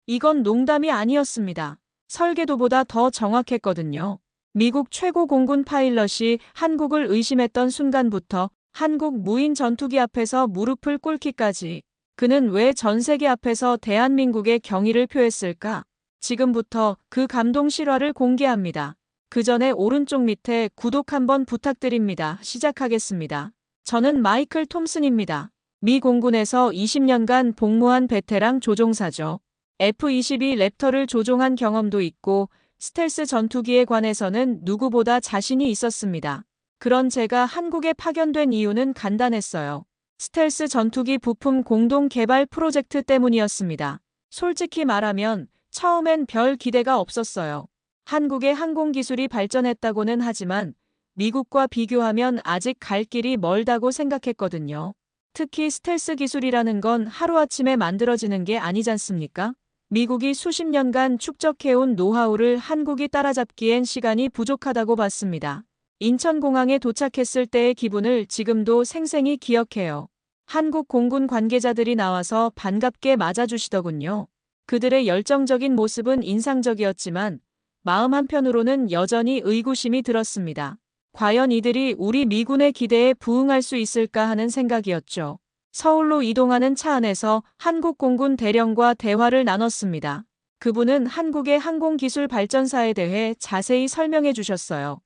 이건 농담이 아니었습니다. 설계도보다 더 정확했거든요. 미국 최고 공군 파일럿이 한국을 의심했던 순간부터 한국 무인 전투기 앞에서 무릎을 꿇기까지 그는 왜 전 세계 앞에서 대한민국의 경의를 표했을까? 지금부터 그 감동 실화를 공개합니다. 그 전에 오른쪽 밑에 구독 한번 부탁드립니다. 시작하겠습니다. 저는 마이클 톰슨입니다. 미 공군에서 20년간 복무한 베테랑 조종사죠. F-22 랩터를 조종한 경험도 있고 스텔스 전투기에 관해서는 누구보다 자신이 있었습니다. 그런 제가 한국에 파견된 이유는 간단했어요. 스텔스 전투기 부품 공동 개발 프로젝트 때문이었습니다. 솔직히 말하면 처음엔 별 기대가 없었어요. 한국의 항공기술이 발전했다고는 하지만 미국과 비교하면 아직 갈 길이 멀다고 생각했거든요. 특히 스텔스 기술이라는 건 하루아침에 만들어지는 게 아니잖습니까? 미국이 수십 년간 축적해온 노하우를 한국이 따라잡기엔 시간이 부족하다고 봤습니다. 인천공항에 도착했을 때의 기분을 지금도 생생히 기억해요. 한국 공군 관계자들이 나와서 반갑게 맞아주시더군요. 그들의 열정적인 모습은 인상적이었지만 마음 한편으로는 여전히 의구심이 들었습니다. 과연 이들이 우리 미군의 기대에 부응할 수 있을까 하는 생각이었죠. 서울로 이동하는 차 안에서 한국 공군 대령과 대화를 나눴습니다. 그분은 한국의 항공기술 발전사에 대해 자세히 설명해 주셨어요.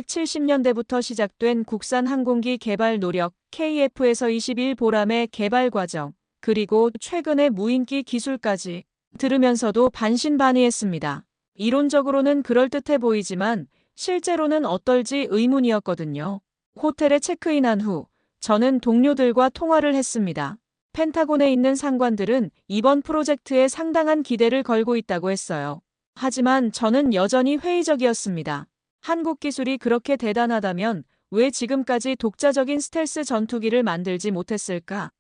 1970년대부터 시작된 국산 항공기 개발 노력, KF에서 21 보람의 개발 과정, 그리고 최근의 무인기 기술까지 들으면서도 반신반의했습니다. 이론적으로는 그럴듯해 보이지만 실제로는 어떨지 의문이었거든요. 호텔에 체크인한 후 저는 동료들과 통화를 했습니다. 펜타곤에 있는 상관들은 이번 프로젝트에 상당한 기대를 걸고 있다고 했어요. 하지만 저는 여전히 회의적이었습니다. 한국 기술이 그렇게 대단하다면 왜 지금까지 독자적인 스텔스 전투기를 만들지 못했을까?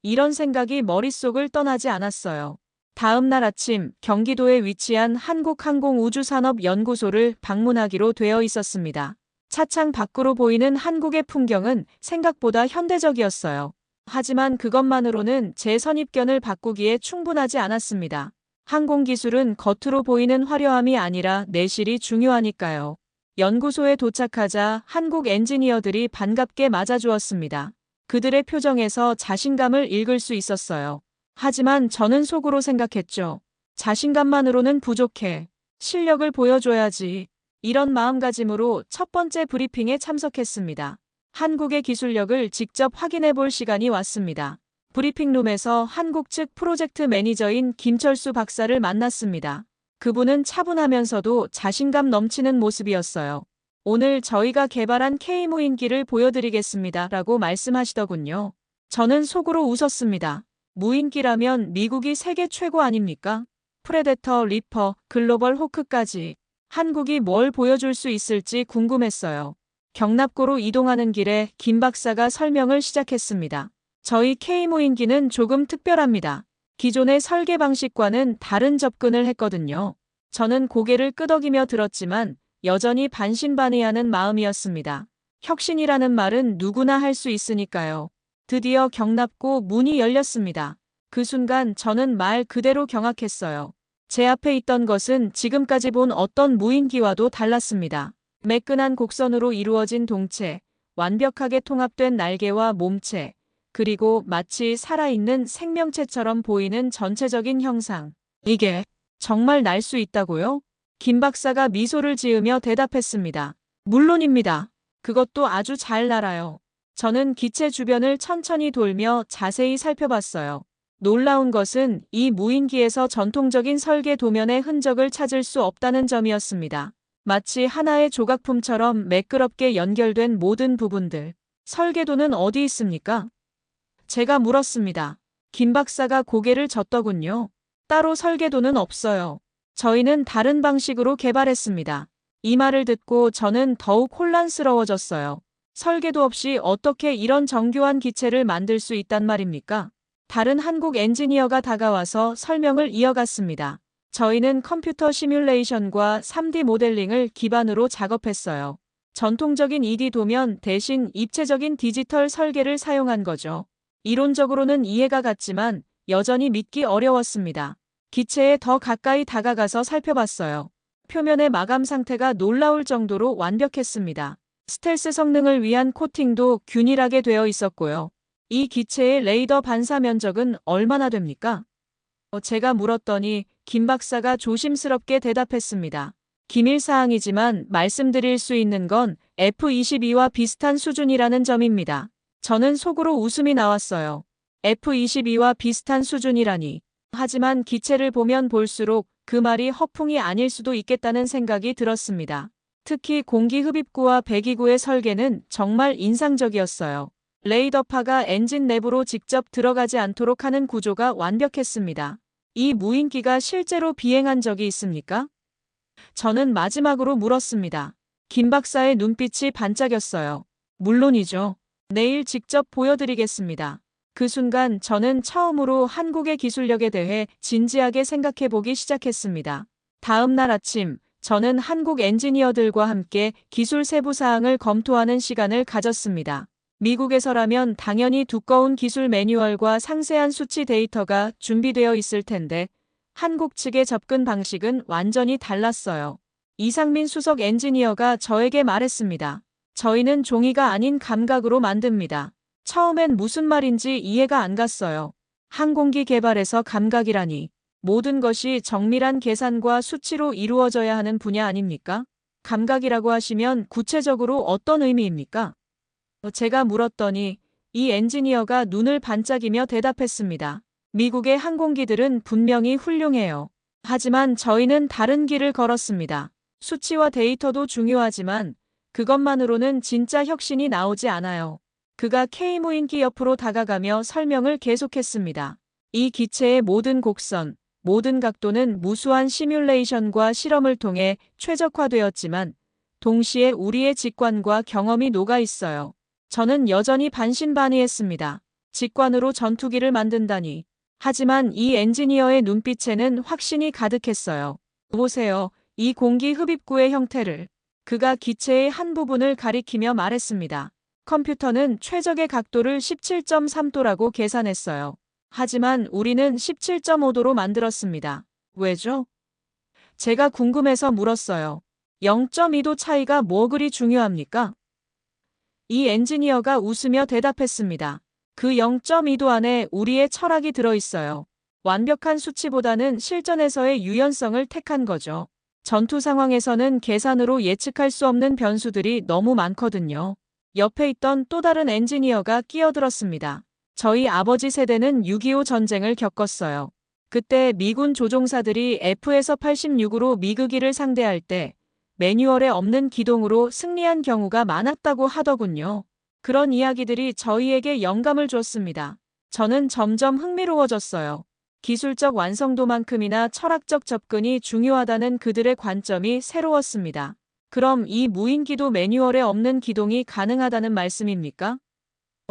이런 생각이 머릿속을 떠나지 않았어요. 다음 날 아침 경기도에 위치한 한국항공우주산업연구소를 방문하기로 되어 있었습니다. 차창 밖으로 보이는 한국의 풍경은 생각보다 현대적이었어요. 하지만 그것만으로는 제 선입견을 바꾸기에 충분하지 않았습니다. 항공기술은 겉으로 보이는 화려함이 아니라 내실이 중요하니까요. 연구소에 도착하자 한국 엔지니어들이 반갑게 맞아주었습니다. 그들의 표정에서 자신감을 읽을 수 있었어요. 하지만 저는 속으로 생각했죠. 자신감만으로는 부족해. 실력을 보여줘야지. 이런 마음가짐으로 첫 번째 브리핑에 참석했습니다. 한국의 기술력을 직접 확인해 볼 시간이 왔습니다. 브리핑룸에서 한국 측 프로젝트 매니저인 김철수 박사를 만났습니다. 그분은 차분하면서도 자신감 넘치는 모습이었어요. 오늘 저희가 개발한 K무인기를 보여드리겠습니다. 라고 말씀하시더군요. 저는 속으로 웃었습니다. 무인기라면 미국이 세계 최고 아닙니까? 프레데터, 리퍼, 글로벌 호크까지. 한국이 뭘 보여줄 수 있을지 궁금했어요. 경납고로 이동하는 길에 김 박사가 설명을 시작했습니다. 저희 K무인기는 조금 특별합니다. 기존의 설계 방식과는 다른 접근을 했거든요. 저는 고개를 끄덕이며 들었지만 여전히 반신반의하는 마음이었습니다. 혁신이라는 말은 누구나 할 수 있으니까요. 드디어 경납고 문이 열렸습니다. 그 순간 저는 말 그대로 경악했어요. 제 앞에 있던 것은 지금까지 본 어떤 무인기와도 달랐습니다. 매끈한 곡선으로 이루어진 동체, 완벽하게 통합된 날개와 몸체, 그리고 마치 살아있는 생명체처럼 보이는 전체적인 형상. 이게 정말 날 수 있다고요? 김 박사가 미소를 지으며 대답했습니다. 물론입니다. 그것도 아주 잘 날아요. 저는 기체 주변을 천천히 돌며 자세히 살펴봤어요. 놀라운 것은 이 무인기에서 전통적인 설계 도면의 흔적을 찾을 수 없다는 점이었습니다. 마치 하나의 조각품처럼 매끄럽게 연결된 모든 부분들. 설계도는 어디 있습니까? 제가 물었습니다. 김 박사가 고개를 젓더군요. 따로 설계도는 없어요. 저희는 다른 방식으로 개발했습니다. 이 말을 듣고 저는 더욱 혼란스러워졌어요. 설계도 없이 어떻게 이런 정교한 기체를 만들 수 있단 말입니까? 다른 한국 엔지니어가 다가와서 설명을 이어갔습니다. 저희는 컴퓨터 시뮬레이션과 3D 모델링을 기반으로 작업했어요. 전통적인 2D 도면 대신 입체적인 디지털 설계를 사용한 거죠. 이론적으로는 이해가 갔지만 여전히 믿기 어려웠습니다. 기체에 더 가까이 다가가서 살펴봤어요. 표면의 마감 상태가 놀라울 정도로 완벽했습니다. 스텔스 성능을 위한 코팅도 균일하게 되어 있었고요. 이 기체의 레이더 반사 면적은 얼마나 됩니까? 제가 물었더니 김 박사가 조심스럽게 대답했습니다. 기밀사항이지만 말씀드릴 수 있는 건 F-22와 비슷한 수준이라는 점입니다. 저는 속으로 웃음이 나왔어요. F-22와 비슷한 수준이라니. 하지만 기체를 보면 볼수록 그 말이 허풍이 아닐 수도 있겠다는 생각이 들었습니다. 특히 공기 흡입구와 배기구의 설계는 정말 인상적이었어요. 레이더파가 엔진 내부로 직접 들어가지 않도록 하는 구조가 완벽했습니다. 이 무인기가 실제로 비행한 적이 있습니까? 저는 마지막으로 물었습니다. 김 박사의 눈빛이 반짝였어요. 물론이죠. 내일 직접 보여드리겠습니다. 그 순간 저는 처음으로 한국의 기술력에 대해 진지하게 생각해보기 시작했습니다. 다음 날 아침, 저는 한국 엔지니어들과 함께 기술 세부 사항을 검토하는 시간을 가졌습니다. 미국에서라면 당연히 두꺼운 기술 매뉴얼과 상세한 수치 데이터가 준비되어 있을 텐데 한국 측의 접근 방식은 완전히 달랐어요. 이상민 수석 엔지니어가 저에게 말했습니다. 저희는 종이가 아닌 감각으로 만듭니다. 처음엔 무슨 말인지 이해가 안 갔어요. 항공기 개발에서 감각이라니. 모든 것이 정밀한 계산과 수치로 이루어져야 하는 분야 아닙니까? 감각이라고 하시면 구체적으로 어떤 의미입니까? 제가 물었더니 이 엔지니어가 눈을 반짝이며 대답했습니다. 미국의 항공기들은 분명히 훌륭해요. 하지만 저희는 다른 길을 걸었습니다. 수치와 데이터도 중요하지만 그것만으로는 진짜 혁신이 나오지 않아요. 그가 K무인기 옆으로 다가가며 설명을 계속했습니다. 이 기체의 모든 곡선, 모든 각도는 무수한 시뮬레이션과 실험을 통해 최적화되었지만 동시에 우리의 직관과 경험이 녹아 있어요. 저는 여전히 반신반의했습니다. 직관으로 전투기를 만든다니. 하지만 이 엔지니어의 눈빛에는 확신이 가득했어요. 보세요. 이 공기 흡입구의 형태를. 그가 기체의 한 부분을 가리키며 말했습니다. 컴퓨터는 최적의 각도를 17.3도라고 계산했어요. 하지만 우리는 17.5도로 만들었습니다. 왜죠? 제가 궁금해서 물었어요. 0.2도 차이가 뭐 그리 중요합니까? 이 엔지니어가 웃으며 대답했습니다. 그 0.2도 안에 우리의 철학이 들어있어요. 완벽한 수치보다는 실전에서의 유연성을 택한 거죠. 전투 상황에서는 계산으로 예측할 수 없는 변수들이 너무 많거든요. 옆에 있던 또 다른 엔지니어가 끼어들었습니다. 저희 아버지 세대는 6.25 전쟁을 겪었어요. 그때 미군 조종사들이 F에서 86으로 미그기를 상대할 때 매뉴얼에 없는 기동으로 승리한 경우가 많았다고 하더군요. 그런 이야기들이 저희에게 영감을 줬습니다. 저는 점점 흥미로워졌어요. 기술적 완성도만큼이나 철학적 접근이 중요하다는 그들의 관점이 새로웠습니다. 그럼 이 무인기도 매뉴얼에 없는 기동이 가능하다는 말씀입니까?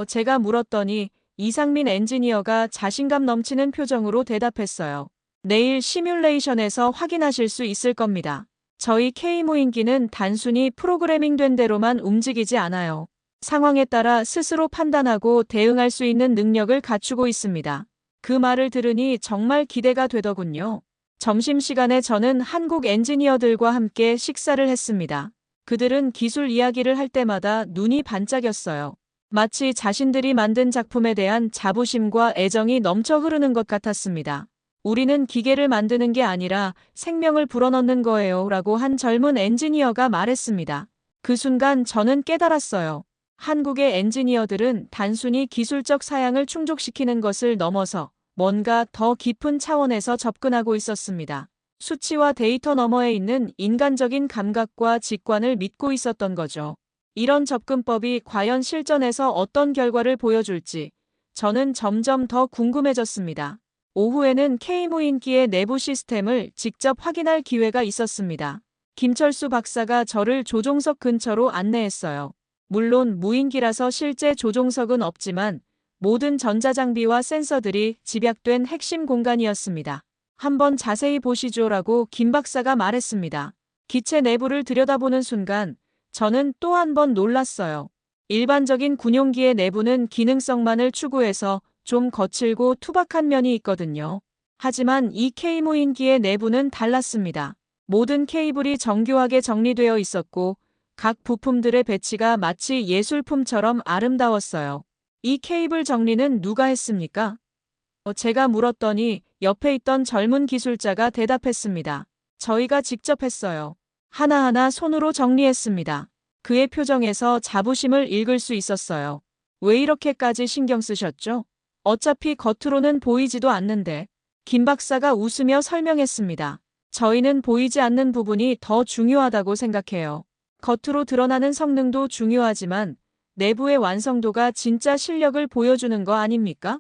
제가 물었더니 이상민 엔지니어가 자신감 넘치는 표정으로 대답했어요. 내일 시뮬레이션에서 확인하실 수 있을 겁니다. 저희 K무인기는 단순히 프로그래밍된 대로만 움직이지 않아요. 상황에 따라 스스로 판단하고 대응할 수 있는 능력을 갖추고 있습니다. 그 말을 들으니 정말 기대가 되더군요. 점심시간에 저는 한국 엔지니어들과 함께 식사를 했습니다. 그들은 기술 이야기를 할 때마다 눈이 반짝였어요. 마치 자신들이 만든 작품에 대한 자부심과 애정이 넘쳐 흐르는 것 같았습니다. 우리는 기계를 만드는 게 아니라 생명을 불어넣는 거예요 라고 한 젊은 엔지니어가 말했습니다. 그 순간 저는 깨달았어요. 한국의 엔지니어들은 단순히 기술적 사양을 충족시키는 것을 넘어서 뭔가 더 깊은 차원에서 접근하고 있었습니다. 수치와 데이터 너머에 있는 인간적인 감각과 직관을 믿고 있었던 거죠. 이런 접근법이 과연 실전에서 어떤 결과를 보여줄지 저는 점점 더 궁금해졌습니다. 오후에는 K무인기의 내부 시스템을 직접 확인할 기회가 있었습니다. 김철수 박사가 저를 조종석 근처로 안내했어요. 물론 무인기라서 실제 조종석은 없지만 모든 전자장비와 센서들이 집약된 핵심 공간이었습니다. 한번 자세히 보시죠라고 김 박사가 말했습니다. 기체 내부를 들여다보는 순간 저는 또 한 번 놀랐어요. 일반적인 군용기의 내부는 기능성만을 추구해서 좀 거칠고 투박한 면이 있거든요. 하지만 이 K무인기의 내부는 달랐습니다. 모든 케이블이 정교하게 정리되어 있었고 각 부품들의 배치가 마치 예술품처럼 아름다웠어요. 이 케이블 정리는 누가 했습니까? 제가 물었더니 옆에 있던 젊은 기술자가 대답했습니다. 저희가 직접 했어요. 하나하나 손으로 정리했습니다. 그의 표정에서 자부심을 읽을 수 있었어요. 왜 이렇게까지 신경 쓰셨죠? 어차피 겉으로는 보이지도 않는데. 김 박사가 웃으며 설명했습니다. 저희는 보이지 않는 부분이 더 중요하다고 생각해요. 겉으로 드러나는 성능도 중요하지만 내부의 완성도가 진짜 실력을 보여주는 거 아닙니까?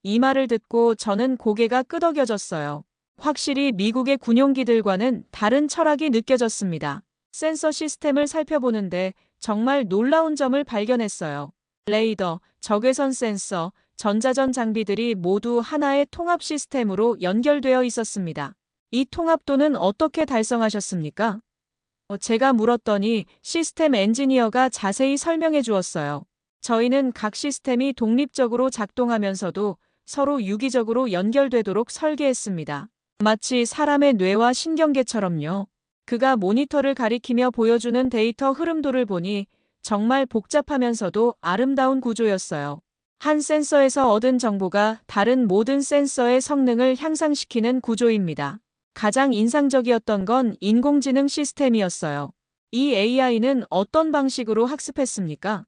이 말을 듣고 저는 고개가 끄덕여졌어요. 확실히 미국의 군용기들과는 다른 철학이 느껴졌습니다. 센서 시스템을 살펴보는데 정말 놀라운 점을 발견했어요. 레이더, 적외선 센서, 전자전 장비들이 모두 하나의 통합 시스템으로 연결되어 있었습니다. 이 통합도는 어떻게 달성하셨습니까? 제가 물었더니 시스템 엔지니어가 자세히 설명해 주었어요. 저희는 각 시스템이 독립적으로 작동하면서도 서로 유기적으로 연결되도록 설계했습니다. 마치 사람의 뇌와 신경계처럼요. 그가 모니터를 가리키며 보여주는 데이터 흐름도를 보니 정말 복잡하면서도 아름다운 구조였어요. 한 센서에서 얻은 정보가 다른 모든 센서의 성능을 향상시키는 구조입니다. 가장 인상적이었던 건 인공지능 시스템이었어요. 이 AI는 어떤 방식으로 학습했습니까?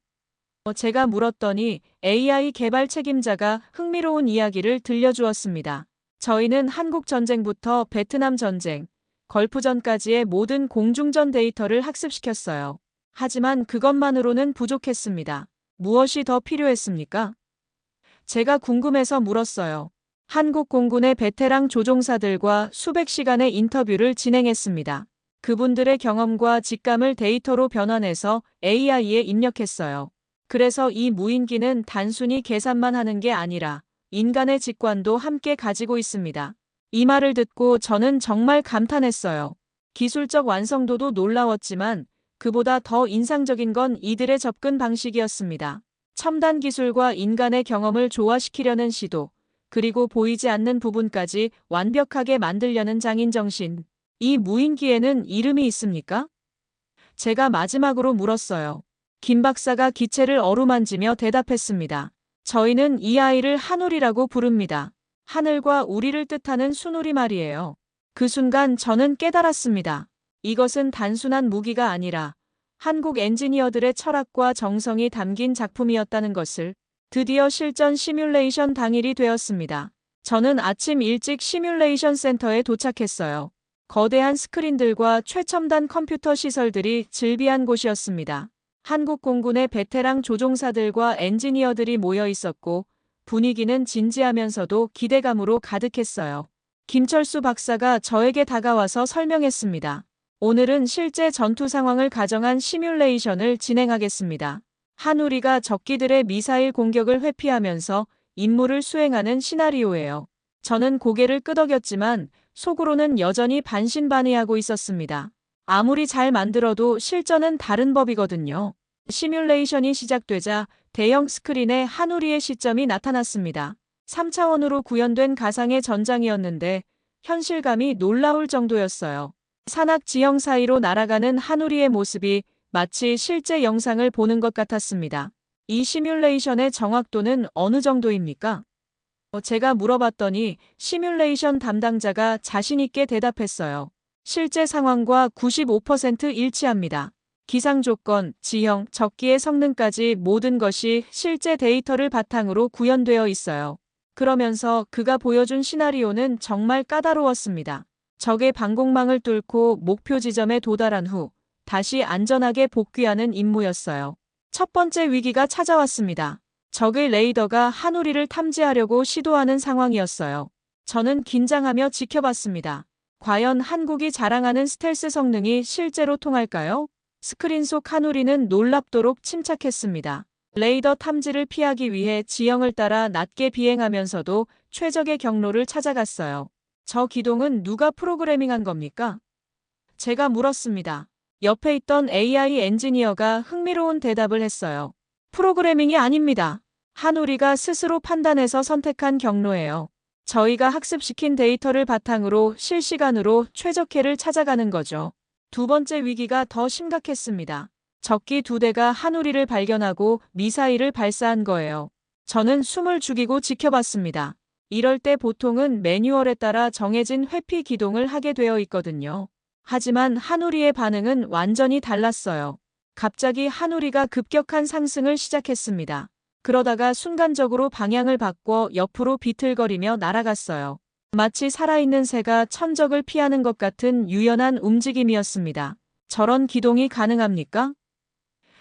제가 물었더니 AI 개발 책임자가 흥미로운 이야기를 들려주었습니다. 저희는 한국 전쟁부터 베트남 전쟁, 걸프전까지의 모든 공중전 데이터를 학습시켰어요. 하지만 그것만으로는 부족했습니다. 무엇이 더 필요했습니까? 제가 궁금해서 물었어요. 한국 공군의 베테랑 조종사들과 수백 시간의 인터뷰를 진행했습니다. 그분들의 경험과 직감을 데이터로 변환해서 AI에 입력했어요. 그래서 이 무인기는 단순히 계산만 하는 게 아니라 인간의 직관도 함께 가지고 있습니다. 이 말을 듣고 저는 정말 감탄했어요. 기술적 완성도도 놀라웠지만 그보다 더 인상적인 건 이들의 접근 방식이었습니다. 첨단 기술과 인간의 경험을 조화시키려는 시도, 그리고 보이지 않는 부분까지 완벽하게 만들려는 장인정신. 이 무인기에는 이름이 있습니까? 제가 마지막으로 물었어요. 김 박사가 기체를 어루만지며 대답했습니다. 저희는 이 아이를 한울이라고 부릅니다. 하늘과 우리를 뜻하는 순우리 말이에요. 그 순간 저는 깨달았습니다. 이것은 단순한 무기가 아니라 한국 엔지니어들의 철학과 정성이 담긴 작품이었다는 것을. 드디어 실전 시뮬레이션 당일이 되었습니다. 저는 아침 일찍 시뮬레이션 센터에 도착했어요. 거대한 스크린들과 최첨단 컴퓨터 시설들이 즐비한 곳이었습니다. 한국 공군의 베테랑 조종사들과 엔지니어들이 모여 있었고 분위기는 진지하면서도 기대감으로 가득했어요. 김철수 박사가 저에게 다가와서 설명했습니다. 오늘은 실제 전투 상황을 가정한 시뮬레이션을 진행하겠습니다. 한우리가 적기들의 미사일 공격을 회피하면서 임무를 수행하는 시나리오예요. 저는 고개를 끄덕였지만 속으로는 여전히 반신반의하고 있었습니다. 아무리 잘 만들어도 실전은 다른 법이거든요. 시뮬레이션이 시작되자 대형 스크린에 한우리의 시점이 나타났습니다. 3차원으로 구현된 가상의 전장이었는데 현실감이 놀라울 정도였어요. 산악 지형 사이로 날아가는 한우리의 모습이 마치 실제 영상을 보는 것 같았습니다. 이 시뮬레이션의 정확도는 어느 정도입니까? 제가 물어봤더니 시뮬레이션 담당자가 자신있게 대답했어요. 실제 상황과 95% 일치합니다. 기상 조건, 지형, 적기의 성능까지 모든 것이 실제 데이터를 바탕으로 구현되어 있어요. 그러면서 그가 보여준 시나리오는 정말 까다로웠습니다. 적의 방공망을 뚫고 목표 지점에 도달한 후 다시 안전하게 복귀하는 임무였어요. 첫 번째 위기가 찾아왔습니다. 적의 레이더가 한우리를 탐지하려고 시도하는 상황이었어요. 저는 긴장하며 지켜봤습니다. 과연 한국이 자랑하는 스텔스 성능이 실제로 통할까요? 스크린 속 한우리는 놀랍도록 침착했습니다. 레이더 탐지를 피하기 위해 지형을 따라 낮게 비행하면서도 최적의 경로를 찾아갔어요. 저 기동은 누가 프로그래밍한 겁니까? 제가 물었습니다. 옆에 있던 AI 엔지니어가 흥미로운 대답을 했어요. 프로그래밍이 아닙니다. 한우리가 스스로 판단해서 선택한 경로예요. 저희가 학습시킨 데이터를 바탕으로 실시간으로 최적해를 찾아가는 거죠. 두 번째 위기가 더 심각했습니다. 적기 2대가 한우리를 발견하고 미사일을 발사한 거예요. 저는 숨을 죽이고 지켜봤습니다. 이럴 때 보통은 매뉴얼에 따라 정해진 회피 기동을 하게 되어 있거든요. 하지만 한우리의 반응은 완전히 달랐어요. 갑자기 한우리가 급격한 상승을 시작했습니다. 그러다가 순간적으로 방향을 바꿔 옆으로 비틀거리며 날아갔어요. 마치 살아있는 새가 천적을 피하는 것 같은 유연한 움직임이었습니다. 저런 기동이 가능합니까?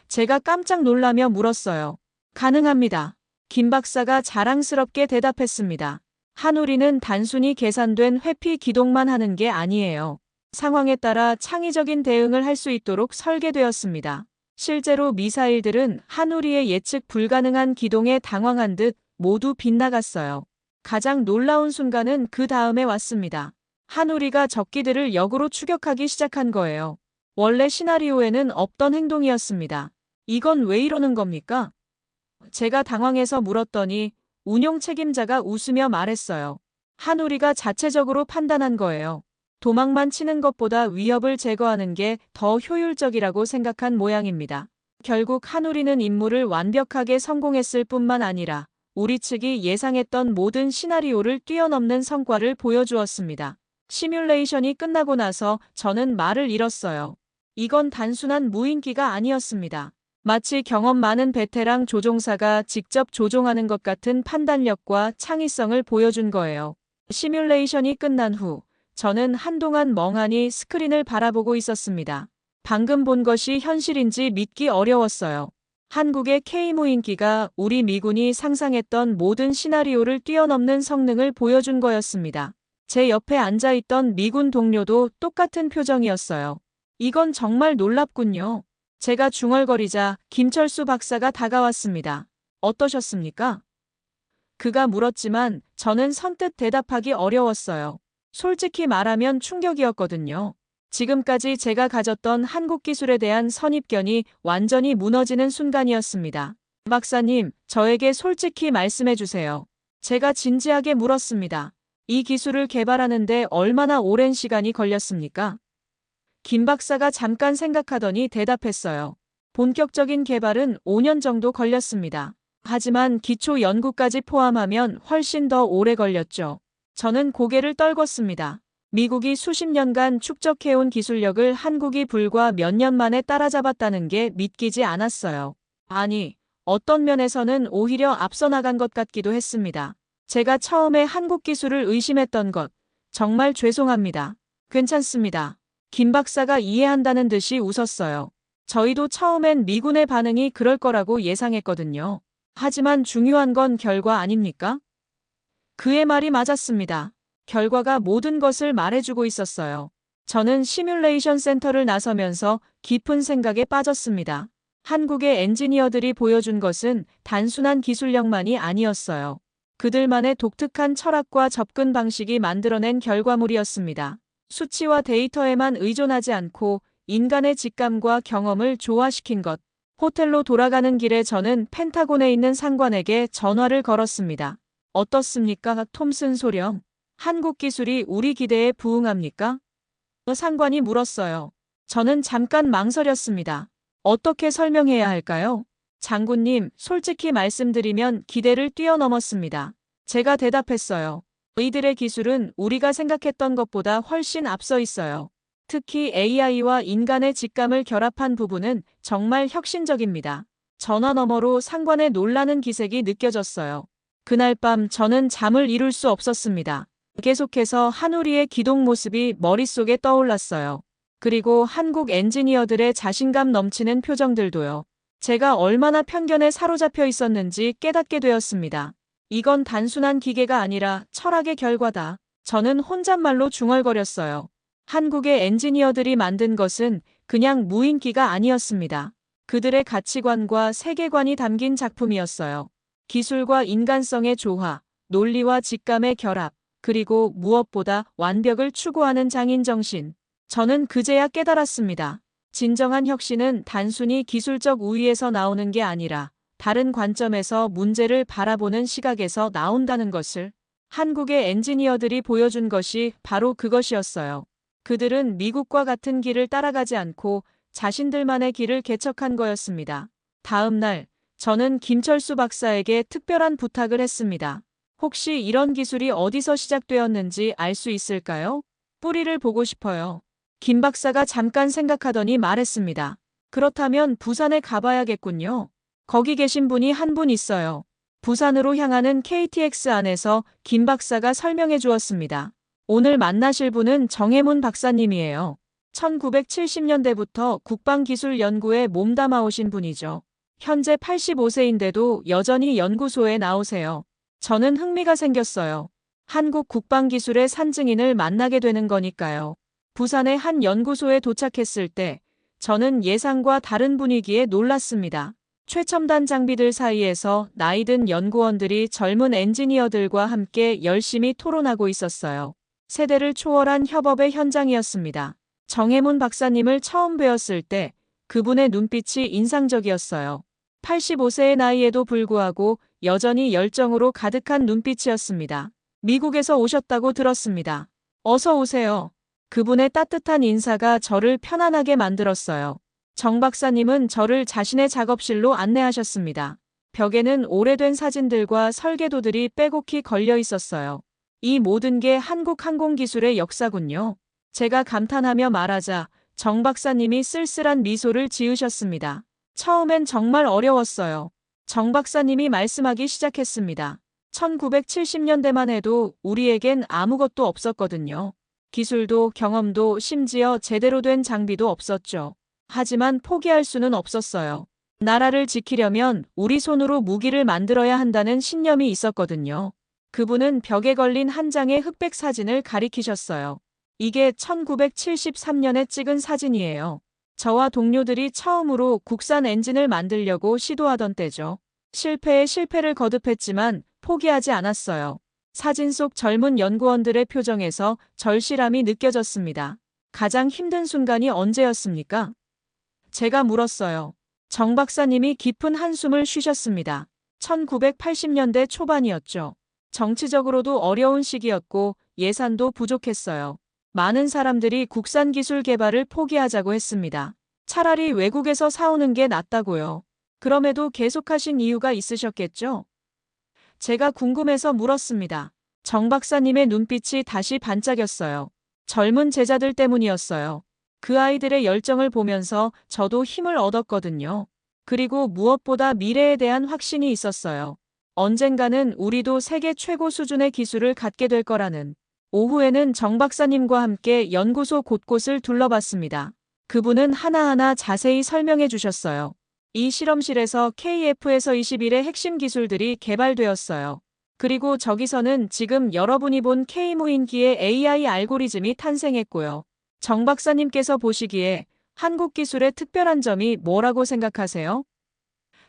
제가 깜짝 놀라며 물었어요. 가능합니다. 김 박사가 자랑스럽게 대답했습니다. 한우리는 단순히 계산된 회피 기동만 하는 게 아니에요. 상황에 따라 창의적인 대응을 할 수 있도록 설계되었습니다. 실제로 미사일들은 한우리의 예측 불가능한 기동에 당황한 듯 모두 빗나갔어요. 가장 놀라운 순간은 그 다음에 왔습니다. 한우리가 적기들을 역으로 추격하기 시작한 거예요. 원래 시나리오에는 없던 행동이었습니다. 이건 왜 이러는 겁니까? 제가 당황해서 물었더니 운용 책임자가 웃으며 말했어요. 한우리가 자체적으로 판단한 거예요. 도망만 치는 것보다 위협을 제거하는 게 더 효율적이라고 생각한 모양입니다. 결국 한우리는 임무를 완벽하게 성공했을 뿐만 아니라 우리 측이 예상했던 모든 시나리오를 뛰어넘는 성과를 보여주었습니다. 시뮬레이션이 끝나고 나서 저는 말을 잃었어요. 이건 단순한 무인기가 아니었습니다. 마치 경험 많은 베테랑 조종사가 직접 조종하는 것 같은 판단력과 창의성을 보여준 거예요. 시뮬레이션이 끝난 후 저는 한동안 멍하니 스크린을 바라보고 있었습니다. 방금 본 것이 현실인지 믿기 어려웠어요. 한국의 K무인기가 우리 미군이 상상했던 모든 시나리오를 뛰어넘는 성능을 보여준 거였습니다. 제 옆에 앉아있던 미군 동료도 똑같은 표정이었어요. 이건 정말 놀랍군요. 제가 중얼거리자 김철수 박사가 다가왔습니다. 어떠셨습니까? 그가 물었지만 저는 선뜻 대답하기 어려웠어요. 솔직히 말하면 충격이었거든요. 지금까지 제가 가졌던 한국 기술에 대한 선입견이 완전히 무너지는 순간이었습니다. 박사님, 저에게 솔직히 말씀해 주세요. 제가 진지하게 물었습니다. 이 기술을 개발하는데 얼마나 오랜 시간이 걸렸습니까? 김 박사가 잠깐 생각하더니 대답했어요. 본격적인 개발은 5년 정도 걸렸습니다. 하지만 기초 연구까지 포함하면 훨씬 더 오래 걸렸죠. 저는 고개를 떨궜습니다. 미국이 수십 년간 축적해온 기술력을 한국이 불과 몇 년 만에 따라잡았다는 게 믿기지 않았어요. 아니, 어떤 면에서는 오히려 앞서 나간 것 같기도 했습니다. 제가 처음에 한국 기술을 의심했던 것, 정말 죄송합니다. 괜찮습니다. 김 박사가 이해한다는 듯이 웃었어요. 저희도 처음엔 미군의 반응이 그럴 거라고 예상했거든요. 하지만 중요한 건 결과 아닙니까? 그의 말이 맞았습니다. 결과가 모든 것을 말해주고 있었어요. 저는 시뮬레이션 센터를 나서면서 깊은 생각에 빠졌습니다. 한국의 엔지니어들이 보여준 것은 단순한 기술력만이 아니었어요. 그들만의 독특한 철학과 접근 방식이 만들어낸 결과물이었습니다. 수치와 데이터에만 의존하지 않고 인간의 직감과 경험을 조화시킨 것. 호텔로 돌아가는 길에 저는 펜타곤에 있는 상관에게 전화를 걸었습니다. 어떻습니까, 톰슨 소령? 한국 기술이 우리 기대에 부응합니까? 상관이 물었어요. 저는 잠깐 망설였습니다. 어떻게 설명해야 할까요? 장군님, 솔직히 말씀드리면 기대를 뛰어넘었습니다. 제가 대답했어요. 이들의 기술은 우리가 생각했던 것보다 훨씬 앞서 있어요. 특히 AI와 인간의 직감을 결합한 부분은 정말 혁신적입니다. 전화 너머로 상관의 놀라는 기색이 느껴졌어요. 그날 밤 저는 잠을 이룰 수 없었습니다. 계속해서 한우리의 기동 모습이 머릿속에 떠올랐어요. 그리고 한국 엔지니어들의 자신감 넘치는 표정들도요. 제가 얼마나 편견에 사로잡혀 있었는지 깨닫게 되었습니다. 이건 단순한 기계가 아니라 철학의 결과다. 저는 혼잣말로 중얼거렸어요. 한국의 엔지니어들이 만든 것은 그냥 무인기가 아니었습니다. 그들의 가치관과 세계관이 담긴 작품이었어요. 기술과 인간성의 조화, 논리와 직감의 결합, 그리고 무엇보다 완벽을 추구하는 장인정신. 저는 그제야 깨달았습니다. 진정한 혁신은 단순히 기술적 우위에서 나오는 게 아니라 다른 관점에서 문제를 바라보는 시각에서 나온다는 것을. 한국의 엔지니어들이 보여준 것이 바로 그것이었어요. 그들은 미국과 같은 길을 따라가지 않고 자신들만의 길을 개척한 거였습니다. 다음 날, 저는 김철수 박사에게 특별한 부탁을 했습니다. 혹시 이런 기술이 어디서 시작되었는지 알 수 있을까요? 뿌리를 보고 싶어요. 김 박사가 잠깐 생각하더니 말했습니다. 그렇다면 부산에 가봐야겠군요. 거기 계신 분이 한 분 있어요. 부산으로 향하는 KTX 안에서 김 박사가 설명해 주었습니다. 오늘 만나실 분은 정혜문 박사님이에요. 1970년대부터 국방기술연구에 몸담아 오신 분이죠. 현재 85세인데도 여전히 연구소에 나오세요. 저는 흥미가 생겼어요. 한국 국방기술의 산증인을 만나게 되는 거니까요. 부산의 한 연구소에 도착했을 때 저는 예상과 다른 분위기에 놀랐습니다. 최첨단 장비들 사이에서 나이든 연구원들이 젊은 엔지니어들과 함께 열심히 토론하고 있었어요. 세대를 초월한 협업의 현장이었습니다. 정혜문 박사님을 처음 뵈었을 때 그분의 눈빛이 인상적이었어요. 85세의 나이에도 불구하고 여전히 열정으로 가득한 눈빛이었습니다. 미국에서 오셨다고 들었습니다. 어서 오세요. 그분의 따뜻한 인사가 저를 편안하게 만들었어요. 정 박사님은 저를 자신의 작업실로 안내하셨습니다. 벽에는 오래된 사진들과 설계도들이 빼곡히 걸려 있었어요. 이 모든 게 한국 항공기술의 역사군요. 제가 감탄하며 말하자 정 박사님이 쓸쓸한 미소를 지으셨습니다. 처음엔 정말 어려웠어요. 정 박사님이 말씀하기 시작했습니다. 1970년대만 해도 우리에겐 아무것도 없었거든요. 기술도 경험도 심지어 제대로 된 장비도 없었죠. 하지만 포기할 수는 없었어요. 나라를 지키려면 우리 손으로 무기를 만들어야 한다는 신념이 있었거든요. 그분은 벽에 걸린 한 장의 흑백 사진을 가리키셨어요. 이게 1973년에 찍은 사진이에요. 저와 동료들이 처음으로 국산 엔진을 만들려고 시도하던 때죠. 실패에 실패를 거듭했지만 포기하지 않았어요. 사진 속 젊은 연구원들의 표정에서 절실함이 느껴졌습니다. 가장 힘든 순간이 언제였습니까? 제가 물었어요. 정 박사님이 깊은 한숨을 쉬셨습니다. 1980년대 초반이었죠. 정치적으로도 어려운 시기였고 예산도 부족했어요. 많은 사람들이 국산 기술 개발을 포기하자고 했습니다. 차라리 외국에서 사오는 게 낫다고요. 그럼에도 계속하신 이유가 있으셨겠죠? 제가 궁금해서 물었습니다. 정 박사님의 눈빛이 다시 반짝였어요. 젊은 제자들 때문이었어요. 그 아이들의 열정을 보면서 저도 힘을 얻었거든요. 그리고 무엇보다 미래에 대한 확신이 있었어요. 언젠가는 우리도 세계 최고 수준의 기술을 갖게 될 거라는. 오후에는 정 박사님과 함께 연구소 곳곳을 둘러봤습니다. 그분은 하나하나 자세히 설명해 주셨어요. 이 실험실에서 KF-에서 21의 핵심 기술들이 개발되었어요. 그리고 저기서는 지금 여러분이 본 K무인기의 AI 알고리즘이 탄생했고요. 정 박사님께서 보시기에 한국 기술의 특별한 점이 뭐라고 생각하세요?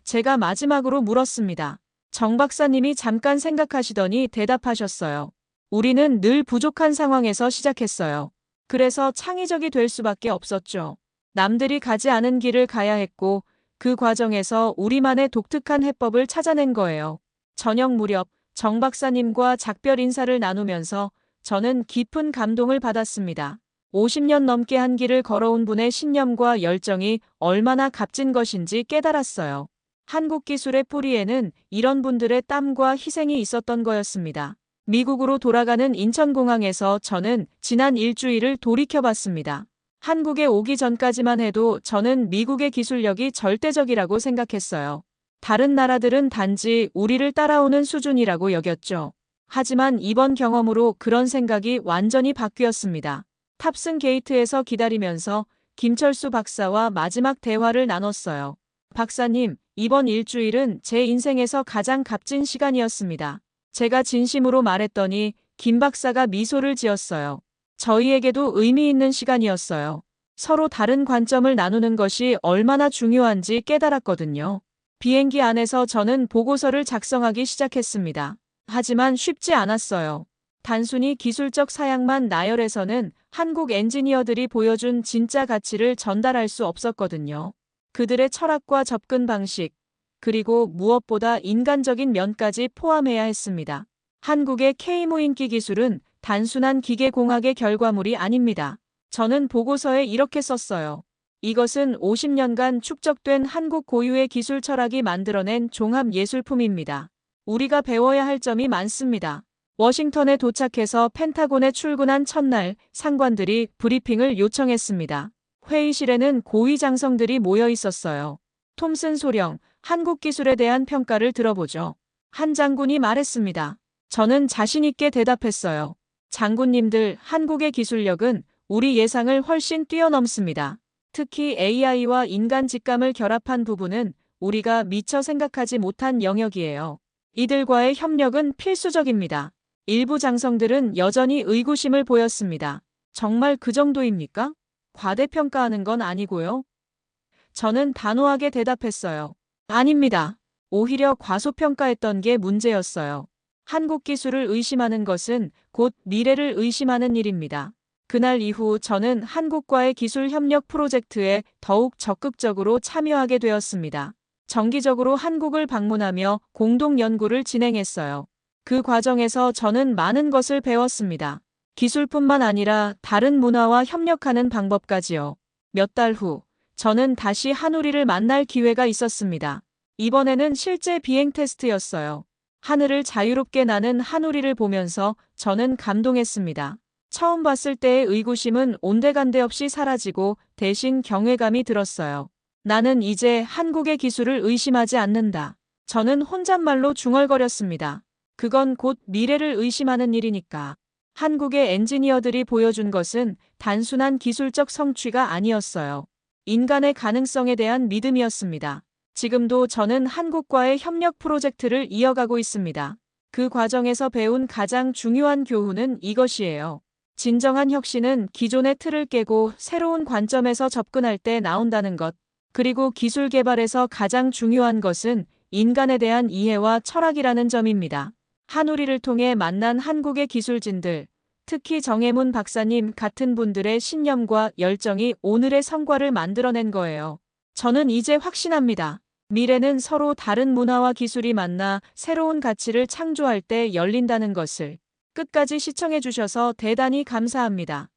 제가 마지막으로 물었습니다. 정 박사님이 잠깐 생각하시더니 대답하셨어요. 우리는 늘 부족한 상황에서 시작했어요. 그래서 창의적이 될 수밖에 없었죠. 남들이 가지 않은 길을 가야 했고 그 과정에서 우리만의 독특한 해법을 찾아낸 거예요. 저녁 무렵 정 박사님과 작별 인사를 나누면서 저는 깊은 감동을 받았습니다. 50년 넘게 한 길을 걸어온 분의 신념과 열정이 얼마나 값진 것인지 깨달았어요. 한국 기술의 뿌리에는 이런 분들의 땀과 희생이 있었던 거였습니다. 미국으로 돌아가는 인천공항에서 저는 지난 일주일을 돌이켜봤습니다. 한국에 오기 전까지만 해도 저는 미국의 기술력이 절대적이라고 생각했어요. 다른 나라들은 단지 우리를 따라오는 수준이라고 여겼죠. 하지만 이번 경험으로 그런 생각이 완전히 바뀌었습니다. 탑승 게이트에서 기다리면서 김철수 박사와 마지막 대화를 나눴어요. 박사님, 이번 일주일은 제 인생에서 가장 값진 시간이었습니다. 제가 진심으로 말했더니 김 박사가 미소를 지었어요. 저희에게도 의미 있는 시간이었어요. 서로 다른 관점을 나누는 것이 얼마나 중요한지 깨달았거든요. 비행기 안에서 저는 보고서를 작성하기 시작했습니다. 하지만 쉽지 않았어요. 단순히 기술적 사양만 나열해서는 한국 엔지니어들이 보여준 진짜 가치를 전달할 수 없었거든요. 그들의 철학과 접근 방식, 그리고 무엇보다 인간적인 면까지 포함해야 했습니다. 한국의 K무인기 기술은 단순한 기계공학의 결과물이 아닙니다. 저는 보고서에 이렇게 썼어요. 이것은 50년간 축적된 한국 고유의 기술 철학이 만들어낸 종합 예술품입니다. 우리가 배워야 할 점이 많습니다. 워싱턴에 도착해서 펜타곤에 출근한 첫날 상관들이 브리핑을 요청했습니다. 회의실에는 고위 장성들이 모여 있었어요. 톰슨 소령, 한국 기술에 대한 평가를 들어보죠. 한 장군이 말했습니다. 저는 자신 있게 대답했어요. 장군님들, 한국의 기술력은 우리 예상을 훨씬 뛰어넘습니다. 특히 AI와 인간 직감을 결합한 부분은 우리가 미처 생각하지 못한 영역이에요. 이들과의 협력은 필수적입니다. 일부 장성들은 여전히 의구심을 보였습니다. 정말 그 정도입니까? 과대평가하는 건 아니고요. 저는 단호하게 대답했어요. 아닙니다. 오히려 과소평가했던 게 문제였어요. 한국 기술을 의심하는 것은 곧 미래를 의심하는 일입니다. 그날 이후 저는 한국과의 기술 협력 프로젝트에 더욱 적극적으로 참여하게 되었습니다. 정기적으로 한국을 방문하며 공동 연구를 진행했어요. 그 과정에서 저는 많은 것을 배웠습니다. 기술뿐만 아니라 다른 문화와 협력하는 방법까지요. 몇 달 후, 저는 다시 한우리를 만날 기회가 있었습니다. 이번에는 실제 비행 테스트였어요. 하늘을 자유롭게 나는 한우리를 보면서 저는 감동했습니다. 처음 봤을 때의 의구심은 온데간데 없이 사라지고 대신 경외감이 들었어요. 나는 이제 한국의 기술을 의심하지 않는다. 저는 혼잣말로 중얼거렸습니다. 그건 곧 미래를 의심하는 일이니까. 한국의 엔지니어들이 보여준 것은 단순한 기술적 성취가 아니었어요. 인간의 가능성에 대한 믿음이었습니다. 지금도 저는 한국과의 협력 프로젝트를 이어가고 있습니다. 그 과정에서 배운 가장 중요한 교훈은 이것이에요. 진정한 혁신은 기존의 틀을 깨고 새로운 관점에서 접근할 때 나온다는 것. 그리고 기술 개발에서 가장 중요한 것은 인간에 대한 이해와 철학이라는 점입니다. 한우리를 통해 만난 한국의 기술진들, 특히 정혜문 박사님 같은 분들의 신념과 열정이 오늘의 성과를 만들어낸 거예요. 저는 이제 확신합니다. 미래는 서로 다른 문화와 기술이 만나 새로운 가치를 창조할 때 열린다는 것을. 끝까지 시청해 주셔서 대단히 감사합니다.